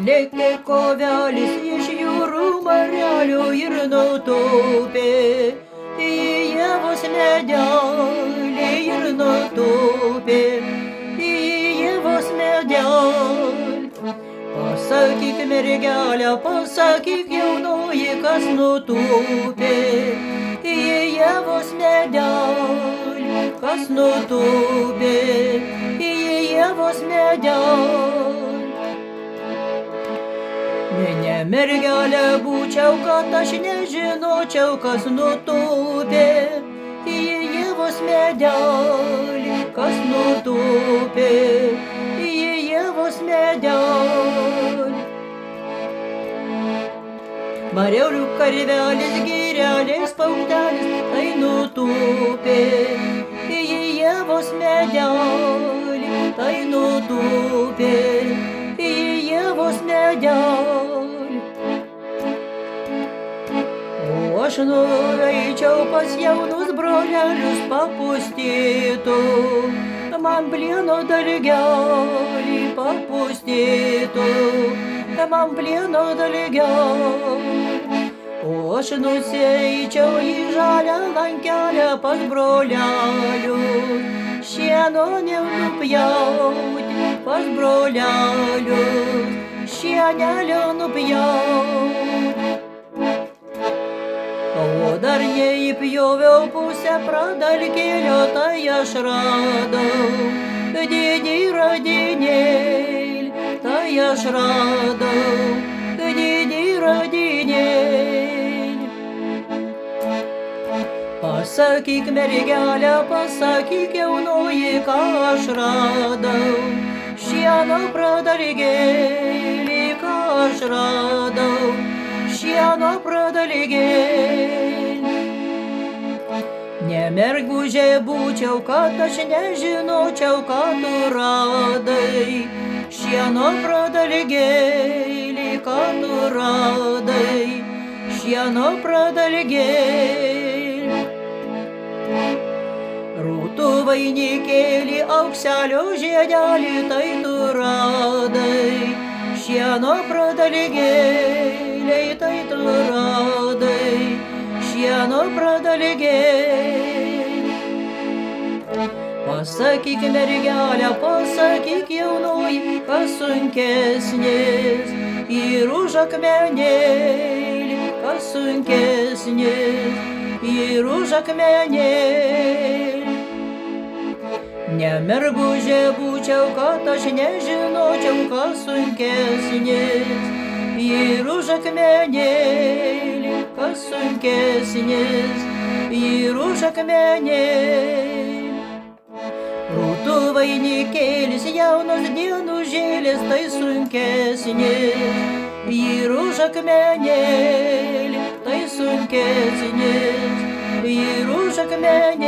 Lėkė kovelis iš jūrų marelių ir nutūpė į ievos medelį ir nutūpė į ievos medelį. Pasakyk, mergelė, pasakyk, jaunoji, kas nutūpė į ievos medelį, kas nutūpė į ievos medelį. Ne mergelė būčiau, kad aš nežinočiau, kas nutūpė į ievos medelį, kas nutūpė į ievos medelį. Marelių karvelis, girelės, paukštelis, tai nutūpė į ievos medelį, tai nutūpė į ievos medelį. O aš norėčiau pas jaunus brolelius papustytų, man plieno dalgelį papustytų, man plieno dalgelį. O aš nusieičiau į žalią lankelę pas brolelius, šieno nenupjauti pas brolelius, šienelio nupjauti. O dar neįpjoviau pusę pradalkėlio, tai aš radau didį radinėlį, tai aš radau didį radinėlį. Pasakyk, mergelė, pasakyk, jaunoji, ką aš radau, šieno pradalgėlį, ką aš radau, šieno pradalgėlį. Nemergužė būčiau, kad aš nežinočiau, ką tu radai, šieno pradalgėlį, ką tu radai, šieno pradalgėlį. Rūtų vainikėlį, aukselio žiedelį, tai tu radai, šieno pradalgėlį, tai tu radai, šieno pradalgėlį. Pasakyk, mergelė, pasakyk, jaunoji, kas sunkesnis, ir už akmenėlį, kas sunkesnis, ir už akmenėlį. Nemergužė būčiau, kad aš nežinočiau, kas sunkesnis, ir už akmenėlį, kas sunkesnis, ir už akmenėlį. Rūtų vainikėlis, jaunas dienužėlis, tai sunkesnis, ir už akmenėlį, tai sunkesnis, ir už akmenėlį.